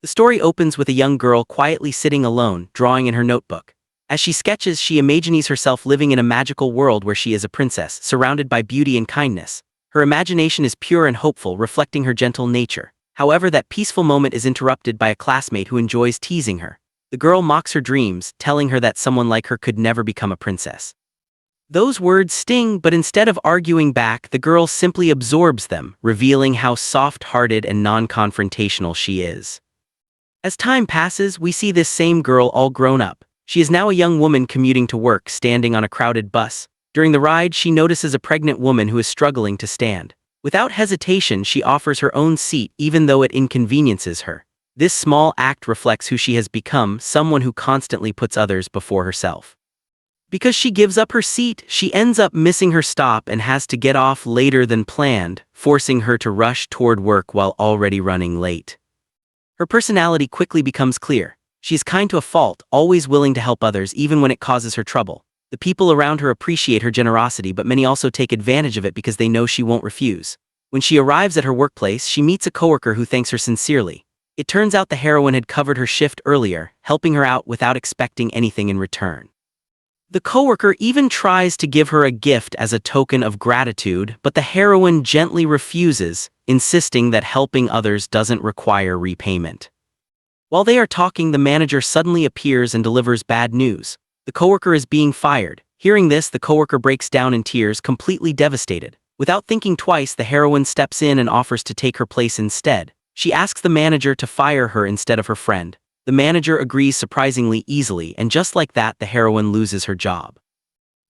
The story opens with a young girl quietly sitting alone, drawing in her notebook. As she sketches, she imagines herself living in a magical world where she is a princess, surrounded by beauty and kindness. Her imagination is pure and hopeful, reflecting her gentle nature. However, that peaceful moment is interrupted by a classmate who enjoys teasing her. The girl mocks her dreams, telling her that someone like her could never become a princess. Those words sting, but instead of arguing back, the girl simply absorbs them, revealing how soft-hearted and non-confrontational she is. As time passes, we see this same girl all grown up. She is now a young woman commuting to work, standing on a crowded bus. During the ride, she notices a pregnant woman who is struggling to stand. Without hesitation, she offers her own seat, even though it inconveniences her. This small act reflects who she has become, someone who constantly puts others before herself. Because she gives up her seat, she ends up missing her stop and has to get off later than planned, forcing her to rush toward work while already running late. Her personality quickly becomes clear. She is kind to a fault, always willing to help others even when it causes her trouble. The people around her appreciate her generosity, but many also take advantage of it because they know she won't refuse. When she arrives at her workplace, she meets a coworker who thanks her sincerely. It turns out the heroine had covered her shift earlier, helping her out without expecting anything in return. The coworker even tries to give her a gift as a token of gratitude, but the heroine gently refuses, insisting that helping others doesn't require repayment. While they are talking, the manager suddenly appears and delivers bad news. The coworker is being fired. Hearing this, the coworker breaks down in tears, completely devastated. Without thinking twice, the heroine steps in and offers to take her place instead. She asks the manager to fire her instead of her friend. The manager agrees surprisingly easily, and just like that, the heroine loses her job.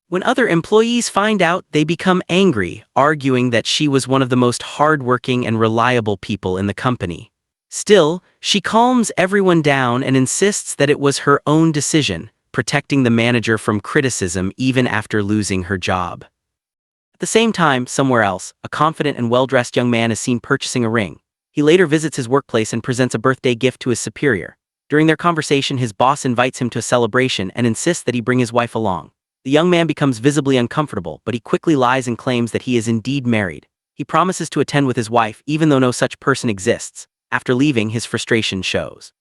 When other employees find out, they become angry, arguing that she was one of the most hardworking and reliable people in the company. Still, she calms everyone down and insists that it was her own decision, protecting the manager from criticism even after losing her job. At the same time, somewhere else, a confident and well-dressed young man is seen purchasing a ring. He later visits his workplace and presents a birthday gift to his superior. During their conversation, his boss invites him to a celebration and insists that he bring his wife along. The young man becomes visibly uncomfortable, but he quickly lies and claims that he is indeed married. He promises to attend with his wife even though no such person exists. After leaving, his frustration shows.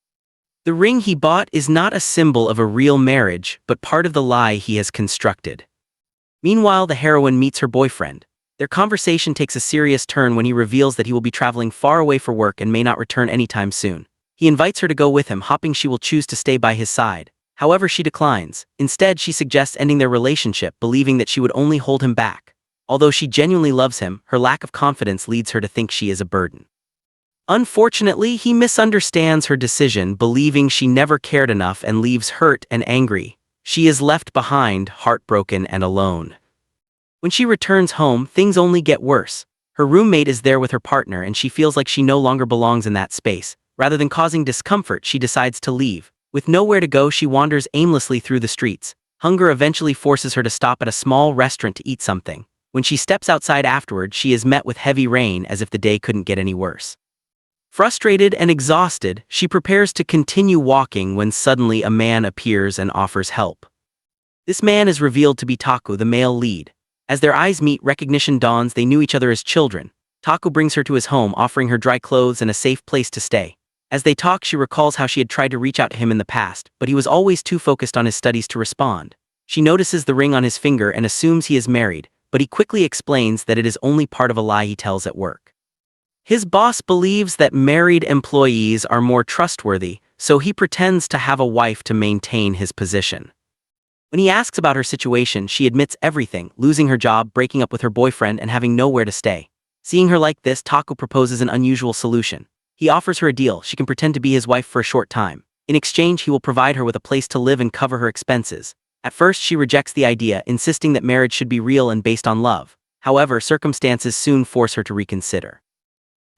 The ring he bought is not a symbol of a real marriage, but part of the lie he has constructed. Meanwhile, the heroine meets her boyfriend. Their conversation takes a serious turn when he reveals that he will be traveling far away for work and may not return anytime soon. He invites her to go with him, hoping she will choose to stay by his side. However, she declines. Instead, she suggests ending their relationship, believing that she would only hold him back. Although she genuinely loves him, her lack of confidence leads her to think she is a burden. Unfortunately, he misunderstands her decision, believing she never cared enough, and leaves hurt and angry. She is left behind, heartbroken and alone. When she returns home, things only get worse. Her roommate is there with her partner and she feels like she no longer belongs in that space. Rather than causing discomfort, she decides to leave. With nowhere to go, she wanders aimlessly through the streets. Hunger eventually forces her to stop at a small restaurant to eat something. When she steps outside afterward, she is met with heavy rain, as if the day couldn't get any worse. Frustrated and exhausted, she prepares to continue walking when suddenly a man appears and offers help. This man is revealed to be Taku, the male lead. As their eyes meet, recognition dawns. They knew each other as children. Taku brings her to his home, offering her dry clothes and a safe place to stay. As they talk, she recalls how she had tried to reach out to him in the past, but he was always too focused on his studies to respond. She notices the ring on his finger and assumes he is married, but he quickly explains that it is only part of a lie he tells at work. His boss believes that married employees are more trustworthy, so he pretends to have a wife to maintain his position. When he asks about her situation, she admits everything, losing her job, breaking up with her boyfriend, and having nowhere to stay. Seeing her like this, Taku proposes an unusual solution. He offers her a deal. She can pretend to be his wife for a short time. In exchange, he will provide her with a place to live and cover her expenses. At first, she rejects the idea, insisting that marriage should be real and based on love. However, circumstances soon force her to reconsider.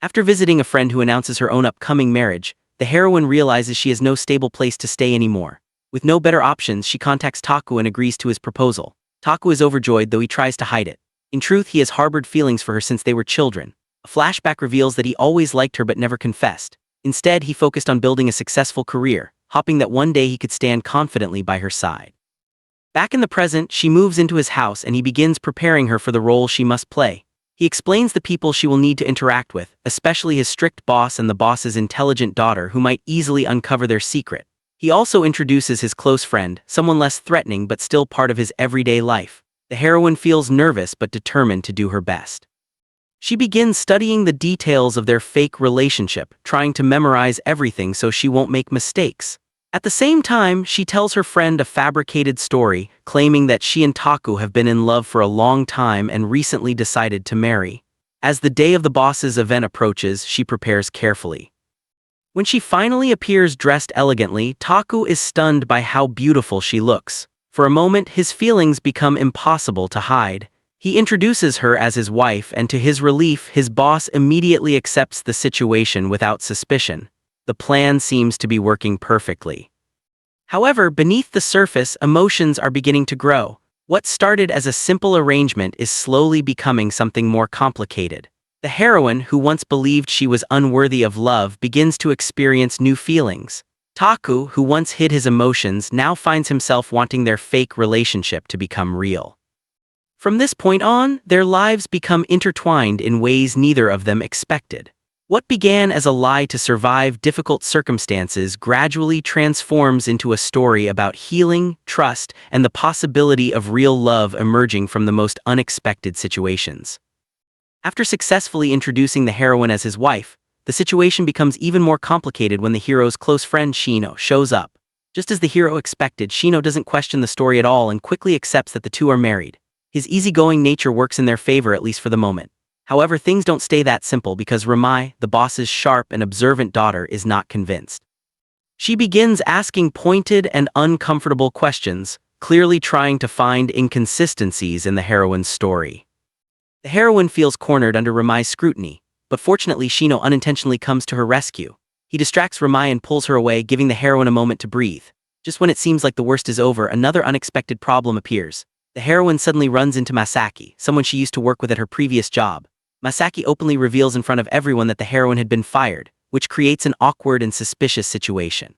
After visiting a friend who announces her own upcoming marriage, the heroine realizes she has no stable place to stay anymore. With no better options, she contacts Taku and agrees to his proposal. Taku is overjoyed, though he tries to hide it. In truth, he has harbored feelings for her since they were children. A flashback reveals that he always liked her but never confessed. Instead, he focused on building a successful career, hoping that one day he could stand confidently by her side. Back in the present, she moves into his house and he begins preparing her for the role she must play. He explains the people she will need to interact with, especially his strict boss and the boss's intelligent daughter who might easily uncover their secret. He also introduces his close friend, someone less threatening but still part of his everyday life. The heroine feels nervous but determined to do her best. She begins studying the details of their fake relationship, trying to memorize everything so she won't make mistakes. At the same time, she tells her friend a fabricated story, claiming that she and Taku have been in love for a long time and recently decided to marry. As the day of the boss's event approaches, she prepares carefully. When she finally appears dressed elegantly, Taku is stunned by how beautiful she looks. For a moment, his feelings become impossible to hide. He introduces her as his wife, and to his relief, his boss immediately accepts the situation without suspicion. The plan seems to be working perfectly. However, beneath the surface, emotions are beginning to grow. What started as a simple arrangement is slowly becoming something more complicated. The heroine, who once believed she was unworthy of love, begins to experience new feelings. Taku, who once hid his emotions, now finds himself wanting their fake relationship to become real. From this point on, their lives become intertwined in ways neither of them expected. What began as a lie to survive difficult circumstances gradually transforms into a story about healing, trust, and the possibility of real love emerging from the most unexpected situations. After successfully introducing the heroine as his wife, the situation becomes even more complicated when the hero's close friend Shino shows up. Just as the hero expected, Shino doesn't question the story at all and quickly accepts that the two are married. His easygoing nature works in their favor, at least for the moment. However, things don't stay that simple because Ramai, the boss's sharp and observant daughter, is not convinced. She begins asking pointed and uncomfortable questions, clearly trying to find inconsistencies in the heroine's story. The heroine feels cornered under Ramai's scrutiny, but fortunately Shino unintentionally comes to her rescue. He distracts Ramai and pulls her away, giving the heroine a moment to breathe. Just when it seems like the worst is over, another unexpected problem appears. The heroine suddenly runs into Masaki, someone she used to work with at her previous job. Masaki openly reveals in front of everyone that the heroine had been fired, which creates an awkward and suspicious situation.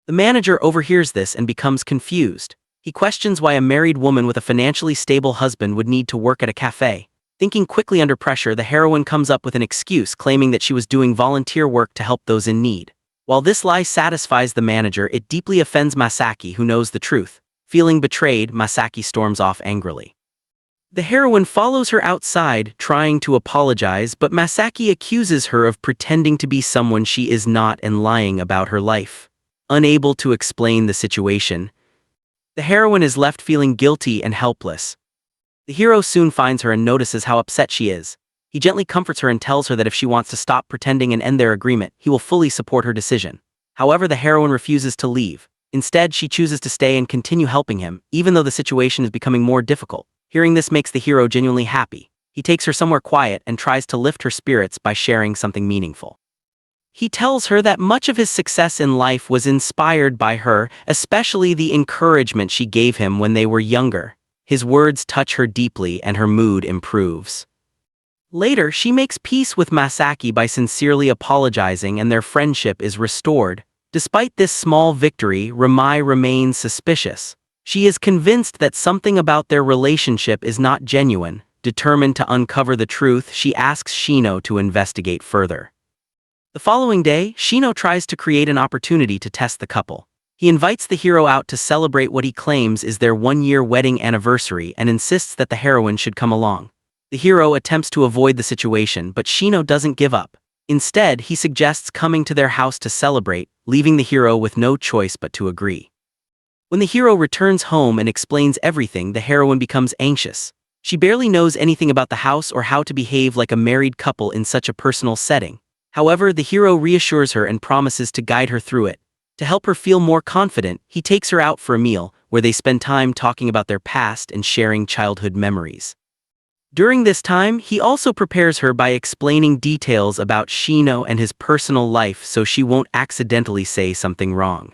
The manager overhears this and becomes confused. He questions why a married woman with a financially stable husband would need to work at a cafe. Thinking quickly under pressure, the heroine comes up with an excuse claiming that she was doing volunteer work to help those in need. While this lie satisfies the manager, it deeply offends Masaki, who knows the truth. Feeling betrayed, Masaki storms off angrily. The heroine follows her outside, trying to apologize, but Masaki accuses her of pretending to be someone she is not and lying about her life. Unable to explain the situation, the heroine is left feeling guilty and helpless. The hero soon finds her and notices how upset she is. He gently comforts her and tells her that if she wants to stop pretending and end their agreement, he will fully support her decision. However, the heroine refuses to leave. Instead, she chooses to stay and continue helping him, even though the situation is becoming more difficult. Hearing this makes the hero genuinely happy. He takes her somewhere quiet and tries to lift her spirits by sharing something meaningful. He tells her that much of his success in life was inspired by her, especially the encouragement she gave him when they were younger. His words touch her deeply and her mood improves. Later, she makes peace with Masaki by sincerely apologizing, and their friendship is restored. Despite this small victory, Ramai remains suspicious. She is convinced that something about their relationship is not genuine. Determined to uncover the truth, she asks Shino to investigate further. The following day, Shino tries to create an opportunity to test the couple. He invites the hero out to celebrate what he claims is their one-year wedding anniversary and insists that the heroine should come along. The hero attempts to avoid the situation, but Shino doesn't give up. Instead, he suggests coming to their house to celebrate, leaving the hero with no choice but to agree. When the hero returns home and explains everything, the heroine becomes anxious. She barely knows anything about the house or how to behave like a married couple in such a personal setting. However, the hero reassures her and promises to guide her through it. To help her feel more confident, he takes her out for a meal, where they spend time talking about their past and sharing childhood memories. During this time, he also prepares her by explaining details about Shino and his personal life so she won't accidentally say something wrong.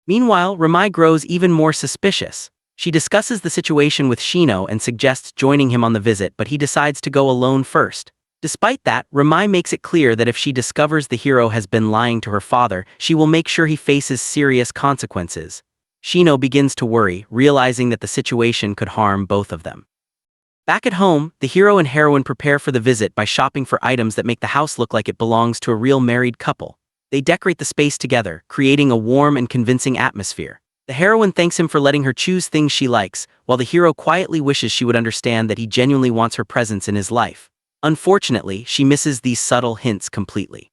Meanwhile, Ramai grows even more suspicious. She discusses the situation with Shino and suggests joining him on the visit, but he decides to go alone first. Despite that, Ramai makes it clear that if she discovers the hero has been lying to her father, she will make sure he faces serious consequences. Shino begins to worry, realizing that the situation could harm both of them. Back at home, the hero and heroine prepare for the visit by shopping for items that make the house look like it belongs to a real married couple. They decorate the space together, creating a warm and convincing atmosphere. The heroine thanks him for letting her choose things she likes, while the hero quietly wishes she would understand that he genuinely wants her presence in his life. Unfortunately, she misses these subtle hints completely.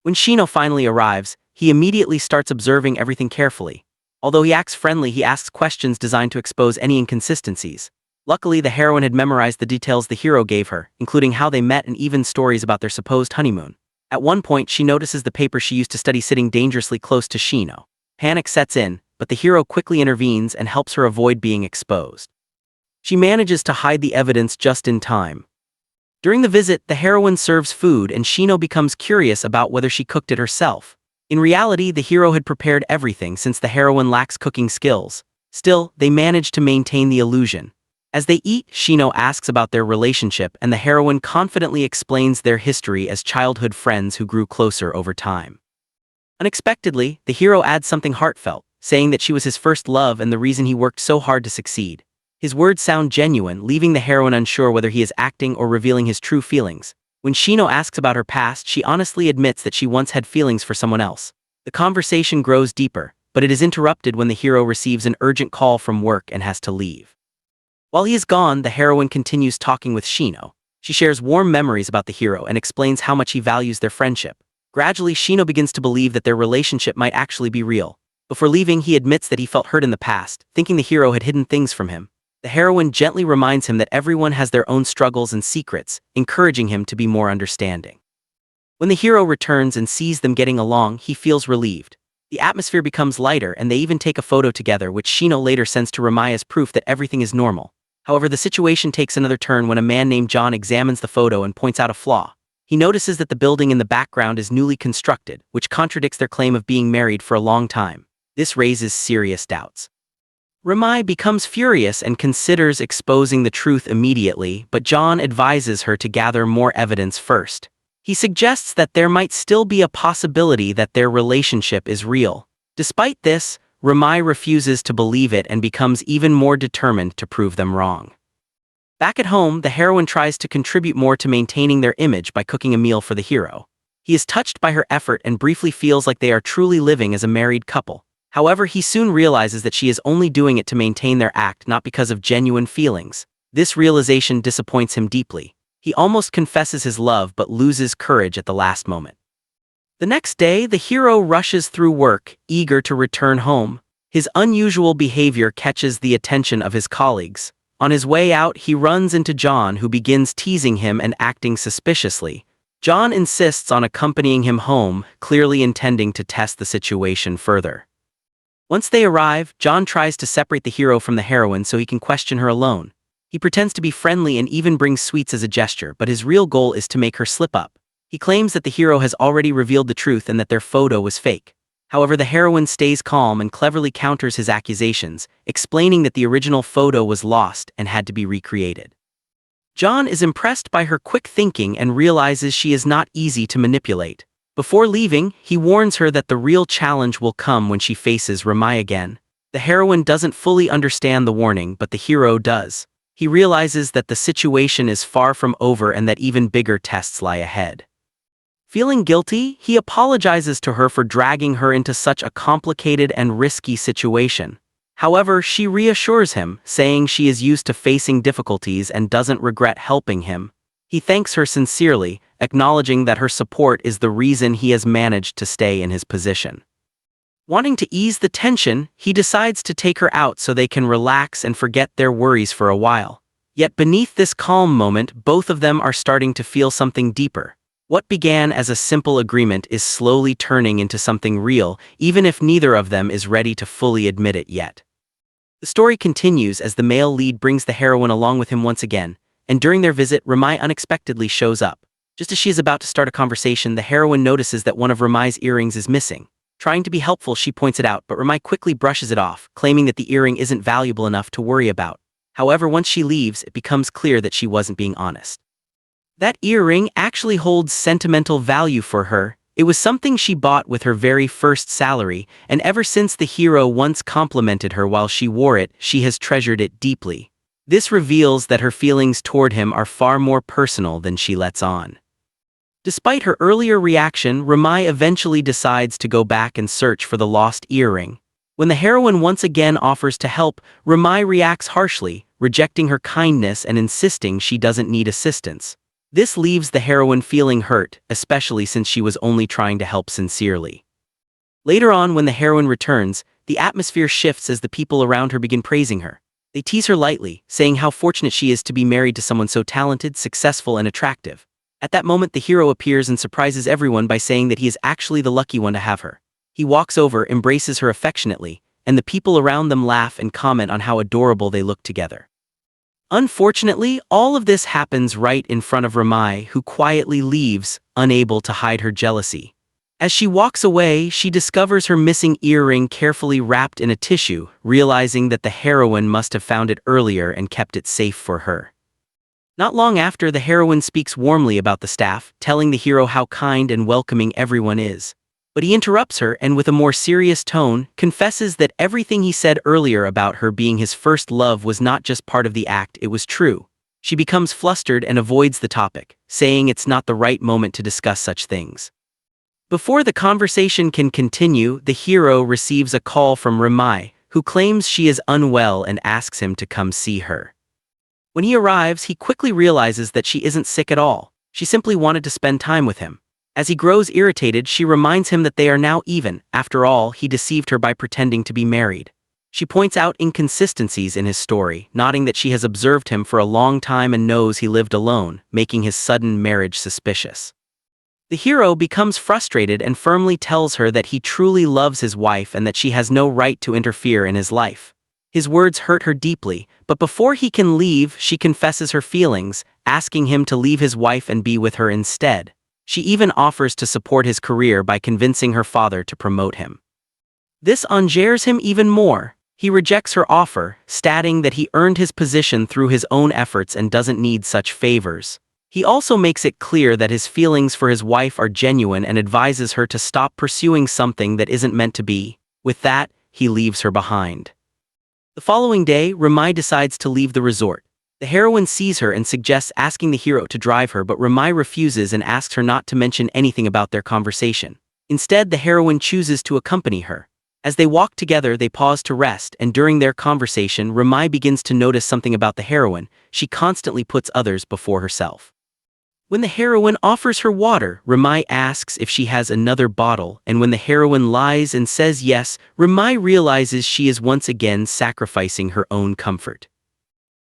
When Shino finally arrives, he immediately starts observing everything carefully. Although he acts friendly, he asks questions designed to expose any inconsistencies. Luckily, the heroine had memorized the details the hero gave her, including how they met and even stories about their supposed honeymoon. At one point, she notices the paper she used to study sitting dangerously close to Shino. Panic sets in, but the hero quickly intervenes and helps her avoid being exposed. She manages to hide the evidence just in time. During the visit, the heroine serves food and Shino becomes curious about whether she cooked it herself. In reality, the hero had prepared everything since the heroine lacks cooking skills. Still, they manage to maintain the illusion. As they eat, Shino asks about their relationship and the heroine confidently explains their history as childhood friends who grew closer over time. Unexpectedly, the hero adds something heartfelt, saying that she was his first love and the reason he worked so hard to succeed. His words sound genuine, leaving the heroine unsure whether he is acting or revealing his true feelings. When Shino asks about her past, she honestly admits that she once had feelings for someone else. The conversation grows deeper, but it is interrupted when the hero receives an urgent call from work and has to leave. While he is gone, the heroine continues talking with Shino. She shares warm memories about the hero and explains how much he values their friendship. Gradually, Shino begins to believe that their relationship might actually be real. Before leaving, he admits that he felt hurt in the past, thinking the hero had hidden things from him. The heroine gently reminds him that everyone has their own struggles and secrets, encouraging him to be more understanding. When the hero returns and sees them getting along, he feels relieved. The atmosphere becomes lighter and they even take a photo together, which Shino later sends to Ramai as proof that everything is normal. However, the situation takes another turn when a man named John examines the photo and points out a flaw. He notices that the building in the background is newly constructed, which contradicts their claim of being married for a long time. This raises serious doubts. Ramai becomes furious and considers exposing the truth immediately, but John advises her to gather more evidence first. He suggests that there might still be a possibility that their relationship is real. Despite this, Ramai refuses to believe it and becomes even more determined to prove them wrong. Back at home, the heroine tries to contribute more to maintaining their image by cooking a meal for the hero. He is touched by her effort and briefly feels like they are truly living as a married couple. However, he soon realizes that she is only doing it to maintain their act, not because of genuine feelings. This realization disappoints him deeply. He almost confesses his love but loses courage at the last moment. The next day, the hero rushes through work, eager to return home. His unusual behavior catches the attention of his colleagues. On his way out, he runs into John, who begins teasing him and acting suspiciously. John insists on accompanying him home, clearly intending to test the situation further. Once they arrive, John tries to separate the hero from the heroine so he can question her alone. He pretends to be friendly and even brings sweets as a gesture, but his real goal is to make her slip up. He claims that the hero has already revealed the truth and that their photo was fake. However, the heroine stays calm and cleverly counters his accusations, explaining that the original photo was lost and had to be recreated. John is impressed by her quick thinking and realizes she is not easy to manipulate. Before leaving, he warns her that the real challenge will come when she faces Ramai again. The heroine doesn't fully understand the warning, but the hero does. He realizes that the situation is far from over and that even bigger tests lie ahead. Feeling guilty, he apologizes to her for dragging her into such a complicated and risky situation. However, she reassures him, saying she is used to facing difficulties and doesn't regret helping him. He thanks her sincerely, acknowledging that her support is the reason he has managed to stay in his position. Wanting to ease the tension, he decides to take her out so they can relax and forget their worries for a while. Yet beneath this calm moment, both of them are starting to feel something deeper. What began as a simple agreement is slowly turning into something real, even if neither of them is ready to fully admit it yet. The story continues as the male lead brings the heroine along with him once again, and during their visit, Ramai unexpectedly shows up. Just as she is about to start a conversation, the heroine notices that one of Ramai's earrings is missing. Trying to be helpful, she points it out, but Ramai quickly brushes it off, claiming that the earring isn't valuable enough to worry about. However, once she leaves, it becomes clear that she wasn't being honest. That earring actually holds sentimental value for her. It was something she bought with her very first salary, and ever since the hero once complimented her while she wore it, she has treasured it deeply. This reveals that her feelings toward him are far more personal than she lets on. Despite her earlier reaction, Ramai eventually decides to go back and search for the lost earring. When the heroine once again offers to help, Ramai reacts harshly, rejecting her kindness and insisting she doesn't need assistance. This leaves the heroine feeling hurt, especially since she was only trying to help sincerely. Later on, when the heroine returns, the atmosphere shifts as the people around her begin praising her. They tease her lightly, saying how fortunate she is to be married to someone so talented, successful, and attractive. At that moment, the hero appears and surprises everyone by saying that he is actually the lucky one to have her. He walks over, embraces her affectionately, and the people around them laugh and comment on how adorable they look together. Unfortunately, all of this happens right in front of Ramai, who quietly leaves, unable to hide her jealousy. As she walks away, she discovers her missing earring carefully wrapped in a tissue, realizing that the heroine must have found it earlier and kept it safe for her. Not long after, the heroine speaks warmly about the staff, telling the hero how kind and welcoming everyone is. But he interrupts her and, with a more serious tone, confesses that everything he said earlier about her being his first love was not just part of the act, it was true. She becomes flustered and avoids the topic, saying it's not the right moment to discuss such things. Before the conversation can continue, the hero receives a call from Ramai, who claims she is unwell and asks him to come see her. When he arrives, he quickly realizes that she isn't sick at all. She simply wanted to spend time with him. As he grows irritated, she reminds him that they are now even. After all, he deceived her by pretending to be married. She points out inconsistencies in his story, noting that she has observed him for a long time and knows he lived alone, making his sudden marriage suspicious. The hero becomes frustrated and firmly tells her that he truly loves his wife and that she has no right to interfere in his life. His words hurt her deeply, but before he can leave, she confesses her feelings, asking him to leave his wife and be with her instead. She even offers to support his career by convincing her father to promote him. This endears him even more. He rejects her offer, stating that he earned his position through his own efforts and doesn't need such favors. He also makes it clear that his feelings for his wife are genuine and advises her to stop pursuing something that isn't meant to be. With that, he leaves her behind. The following day, Ramai decides to leave the resort. The heroine sees her and suggests asking the hero to drive her, but Ramai refuses and asks her not to mention anything about their conversation. Instead, the heroine chooses to accompany her. As they walk together, they pause to rest, and during their conversation, Ramai begins to notice something about the heroine. She constantly puts others before herself. When the heroine offers her water, Ramai asks if she has another bottle, and when the heroine lies and says yes, Ramai realizes she is once again sacrificing her own comfort.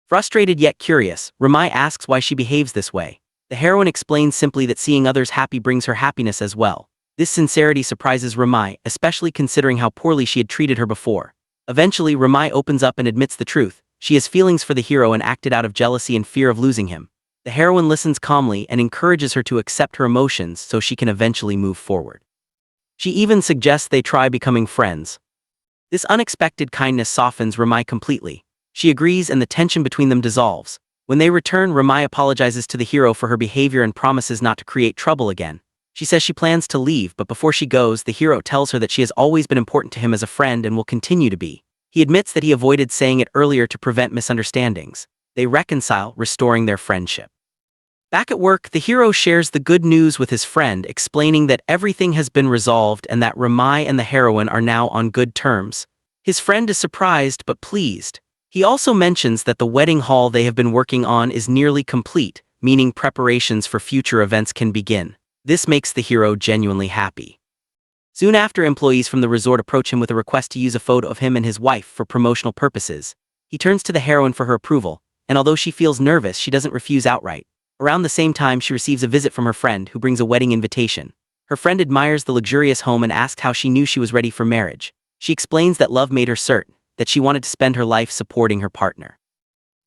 Frustrated yet curious, Ramai asks why she behaves this way. The heroine explains simply that seeing others happy brings her happiness as well. This sincerity surprises Ramai, especially considering how poorly she had treated her before. Eventually, Ramai opens up and admits the truth. She has feelings for the hero and acted out of jealousy and fear of losing him. The heroine listens calmly and encourages her to accept her emotions so she can eventually move forward. She even suggests they try becoming friends. This unexpected kindness softens Ramai completely. She agrees and the tension between them dissolves. When they return, Ramai apologizes to the hero for her behavior and promises not to create trouble again. She says she plans to leave, but before she goes, the hero tells her that she has always been important to him as a friend and will continue to be. He admits that he avoided saying it earlier to prevent misunderstandings. They reconcile, restoring their friendship. Back at work, the hero shares the good news with his friend, explaining that everything has been resolved and that Ramai and the heroine are now on good terms. His friend is surprised but pleased. He also mentions that the wedding hall they have been working on is nearly complete, meaning preparations for future events can begin. This makes the hero genuinely happy. Soon after, employees from the resort approach him with a request to use a photo of him and his wife for promotional purposes. He turns to the heroine for her approval, and although she feels nervous, she doesn't refuse outright. Around the same time, she receives a visit from her friend, who brings a wedding invitation. Her friend admires the luxurious home and asks how she knew she was ready for marriage. She explains that love made her certain that she wanted to spend her life supporting her partner.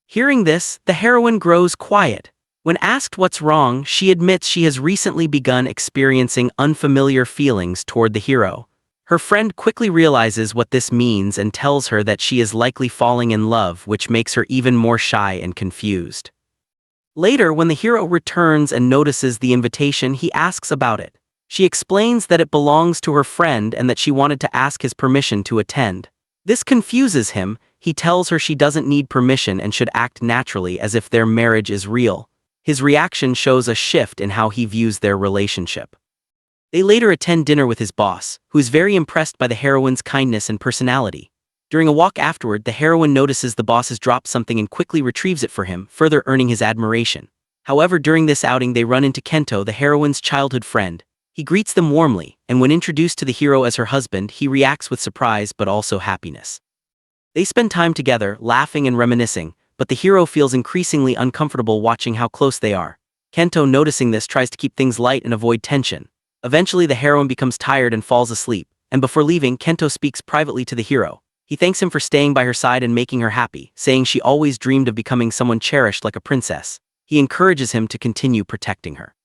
Hearing this, the heroine grows quiet. When asked what's wrong, she admits she has recently begun experiencing unfamiliar feelings toward the hero. Her friend quickly realizes what this means and tells her that she is likely falling in love, which makes her even more shy and confused. Later, when the hero returns and notices the invitation, he asks about it. She explains that it belongs to her friend and that she wanted to ask his permission to attend. This confuses him. he tells her she doesn't need permission and should act naturally as if their marriage is real. His reaction shows a shift in how he views their relationship. They later attend dinner with his boss, who is very impressed by the heroine's kindness and personality. During a walk afterward, the heroine notices the boss has dropped something and quickly retrieves it for him, further earning his admiration. However, during this outing they run into Kento, the heroine's childhood friend. He greets them warmly, and when introduced to the hero as her husband, he reacts with surprise but also happiness. They spend time together, laughing and reminiscing, but the hero feels increasingly uncomfortable watching how close they are. Kento, noticing this, tries to keep things light and avoid tension. Eventually the heroine becomes tired and falls asleep, and before leaving, Kento speaks privately to the hero. He thanks him for staying by her side and making her happy, saying she always dreamed of becoming someone cherished like a princess. He encourages him to continue protecting her.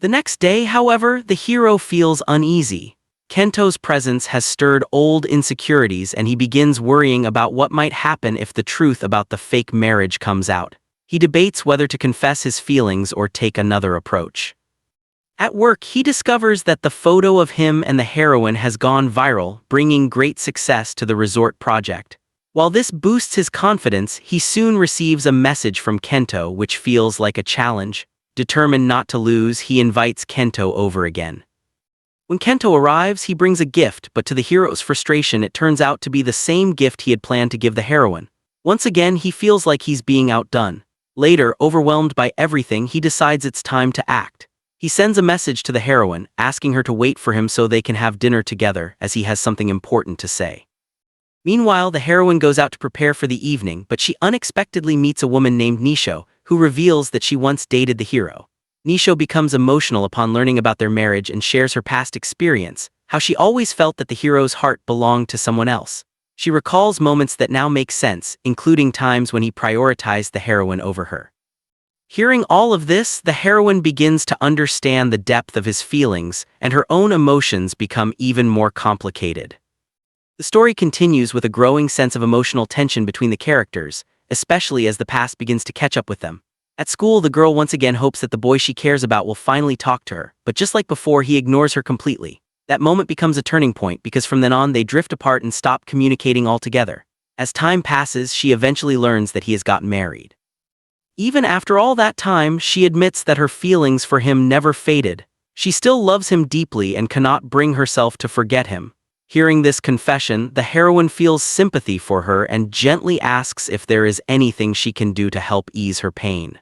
The next day, however, the hero feels uneasy. Kento's presence has stirred old insecurities and he begins worrying about what might happen if the truth about the fake marriage comes out. He debates whether to confess his feelings or take another approach. At work, he discovers that the photo of him and the heroine has gone viral, bringing great success to the resort project. While this boosts his confidence, he soon receives a message from Kento which feels like a challenge. Determined not to lose, he invites Kento over again. When Kento arrives, he brings a gift, but to the hero's frustration it turns out to be the same gift he had planned to give the heroine. Once again, he feels like he's being outdone. Later, overwhelmed by everything, he decides it's time to act. He sends a message to the heroine, asking her to wait for him so they can have dinner together, as he has something important to say. Meanwhile, the heroine goes out to prepare for the evening, but she unexpectedly meets a woman named Nisho, who reveals that she once dated the hero. Nisho becomes emotional upon learning about their marriage and shares her past experience, how she always felt that the hero's heart belonged to someone else. She recalls moments that now make sense, including times when he prioritized the heroine over her. Hearing all of this, the heroine begins to understand the depth of his feelings, and her own emotions become even more complicated. The story continues with a growing sense of emotional tension between the characters, especially as the past begins to catch up with them. At school, the girl once again hopes that the boy she cares about will finally talk to her, but just like before, he ignores her completely. That moment becomes a turning point because from then on they drift apart and stop communicating altogether. As time passes, she eventually learns that he has gotten married. Even after all that time, she admits that her feelings for him never faded. She still loves him deeply and cannot bring herself to forget him. Hearing this confession, the heroine feels sympathy for her and gently asks if there is anything she can do to help ease her pain.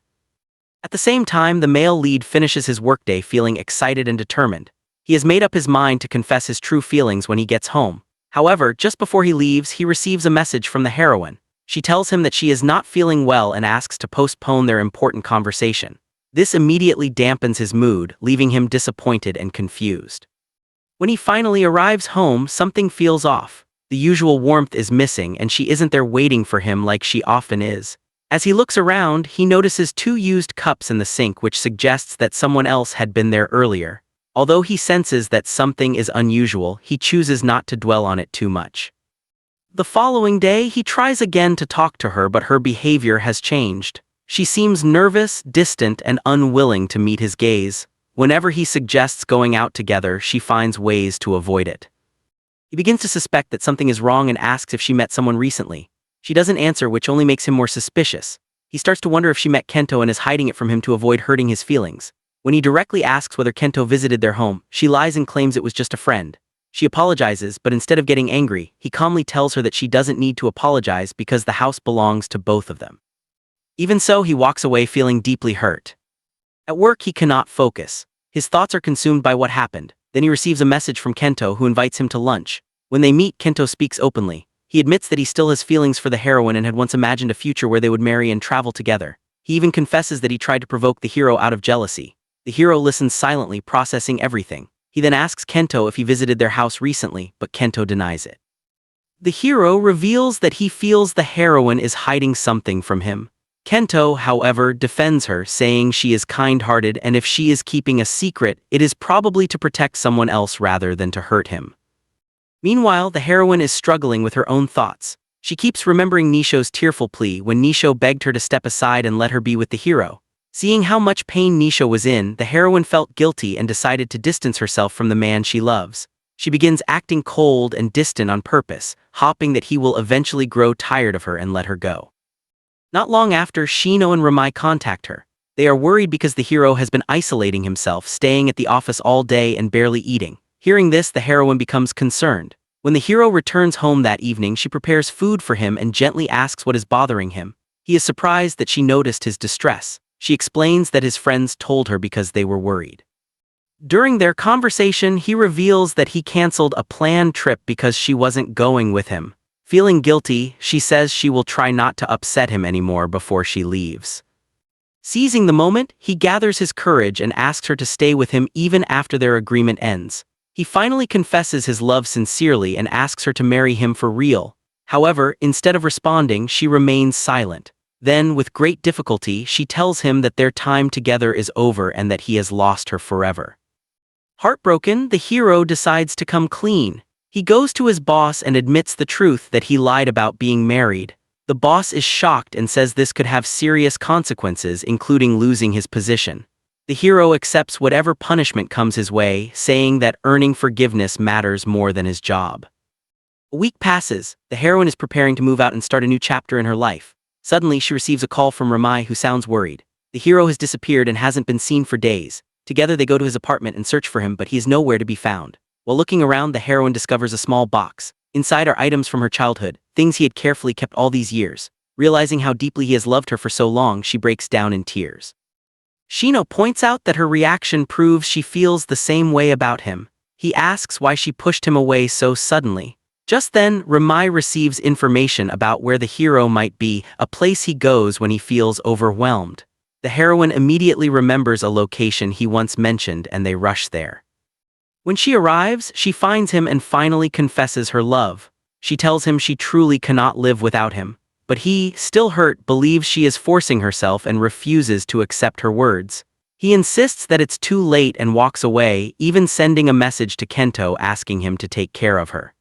At the same time, the male lead finishes his workday feeling excited and determined. He has made up his mind to confess his true feelings when he gets home. However, just before he leaves, he receives a message from the heroine. She tells him that she is not feeling well and asks to postpone their important conversation. This immediately dampens his mood, leaving him disappointed and confused. When he finally arrives home, something feels off. The usual warmth is missing and she isn't there waiting for him like she often is. As he looks around, he notices 2 used cups in the sink, which suggests that someone else had been there earlier. Although he senses that something is unusual, he chooses not to dwell on it too much. The following day, he tries again to talk to her, but her behavior has changed. She seems nervous, distant, and unwilling to meet his gaze. Whenever he suggests going out together, she finds ways to avoid it. He begins to suspect that something is wrong and asks if she met someone recently. She doesn't answer, which only makes him more suspicious. He starts to wonder if she met Kento and is hiding it from him to avoid hurting his feelings. When he directly asks whether Kento visited their home, she lies and claims it was just a friend. She apologizes, but instead of getting angry, he calmly tells her that she doesn't need to apologize because the house belongs to both of them. Even so, he walks away feeling deeply hurt. At work, he cannot focus. His thoughts are consumed by what happened. Then he receives a message from Kento, who invites him to lunch. When they meet, Kento speaks openly. He admits that he still has feelings for the heroine and had once imagined a future where they would marry and travel together. He even confesses that he tried to provoke the hero out of jealousy. The hero listens silently, processing everything. He then asks Kento if he visited their house recently, but Kento denies it. The hero reveals that he feels the heroine is hiding something from him. Kento, however, defends her, saying she is kind-hearted and if she is keeping a secret, it is probably to protect someone else rather than to hurt him. Meanwhile, the heroine is struggling with her own thoughts. She keeps remembering Nisho's tearful plea when Nisho begged her to step aside and let her be with the hero. Seeing how much pain Nisho was in, the heroine felt guilty and decided to distance herself from the man she loves. She begins acting cold and distant on purpose, hoping that he will eventually grow tired of her and let her go. Not long after, Shino and Ramai contact her. They are worried because the hero has been isolating himself, staying at the office all day and barely eating. Hearing this, the heroine becomes concerned. When the hero returns home that evening, she prepares food for him and gently asks what is bothering him. He is surprised that she noticed his distress. She explains that his friends told her because they were worried. During their conversation, he reveals that he canceled a planned trip because she wasn't going with him. Feeling guilty, she says she will try not to upset him anymore before she leaves. Seizing the moment, he gathers his courage and asks her to stay with him even after their agreement ends. He finally confesses his love sincerely and asks her to marry him for real. However, instead of responding, she remains silent. Then, with great difficulty, she tells him that their time together is over and that he has lost her forever. Heartbroken, the hero decides to come clean. He goes to his boss and admits the truth that he lied about being married. The boss is shocked and says this could have serious consequences, including losing his position. The hero accepts whatever punishment comes his way, saying that earning forgiveness matters more than his job. A week passes. The heroine is preparing to move out and start a new chapter in her life. Suddenly, she receives a call from Ramai, who sounds worried. The hero has disappeared and hasn't been seen for days. Together they go to his apartment and search for him, but he is nowhere to be found. While looking around, the heroine discovers a small box. Inside are items from her childhood, things he had carefully kept all these years. Realizing how deeply he has loved her for so long, she breaks down in tears. Shino points out that her reaction proves she feels the same way about him. He asks why she pushed him away so suddenly. Just then, Ramai receives information about where the hero might be, a place he goes when he feels overwhelmed. The heroine immediately remembers a location he once mentioned and they rush there. When she arrives, she finds him and finally confesses her love. She tells him she truly cannot live without him, but he, still hurt, believes she is forcing herself and refuses to accept her words. He insists that it's too late and walks away, even sending a message to Kento asking him to take care of her.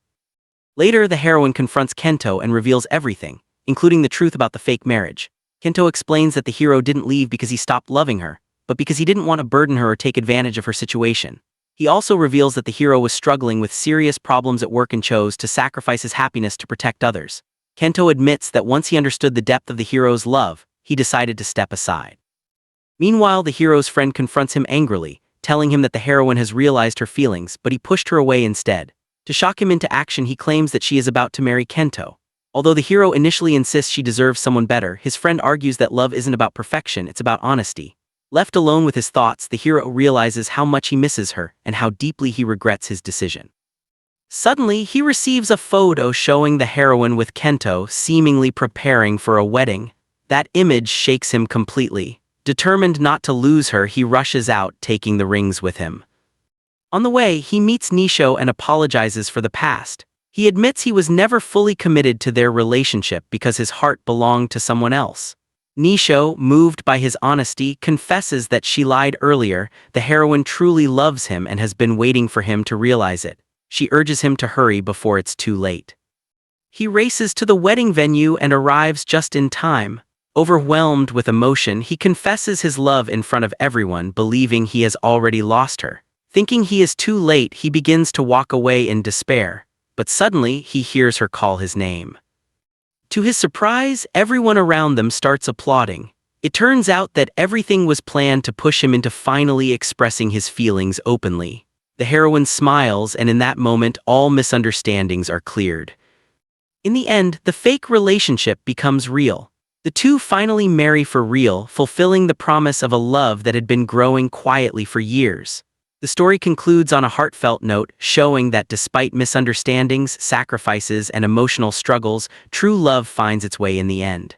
Later, the heroine confronts Kento and reveals everything, including the truth about the fake marriage. Kento explains that the hero didn't leave because he stopped loving her, but because he didn't want to burden her or take advantage of her situation. He also reveals that the hero was struggling with serious problems at work and chose to sacrifice his happiness to protect others. Kento admits that once he understood the depth of the hero's love, he decided to step aside. Meanwhile, the hero's friend confronts him angrily, telling him that the heroine has realized her feelings, but he pushed her away instead. To shock him into action, he claims that she is about to marry Kento. Although the hero initially insists she deserves someone better, his friend argues that love isn't about perfection, it's about honesty. Left alone with his thoughts, the hero realizes how much he misses her and how deeply he regrets his decision. Suddenly, he receives a photo showing the heroine with Kento seemingly preparing for a wedding. That image shakes him completely. Determined not to lose her, he rushes out, taking the rings with him. On the way, he meets Nisho and apologizes for the past. He admits he was never fully committed to their relationship because his heart belonged to someone else. Nisho, moved by his honesty, confesses that she lied earlier. The heroine truly loves him and has been waiting for him to realize it. She urges him to hurry before it's too late. He races to the wedding venue and arrives just in time. Overwhelmed with emotion, he confesses his love in front of everyone, believing he has already lost her. Thinking he is too late, he begins to walk away in despair. But suddenly, he hears her call his name. To his surprise, everyone around them starts applauding. It turns out that everything was planned to push him into finally expressing his feelings openly. The heroine smiles, and in that moment, all misunderstandings are cleared. In the end, the fake relationship becomes real. The two finally marry for real, fulfilling the promise of a love that had been growing quietly for years. The story concludes on a heartfelt note, showing that despite misunderstandings, sacrifices, and emotional struggles, true love finds its way in the end.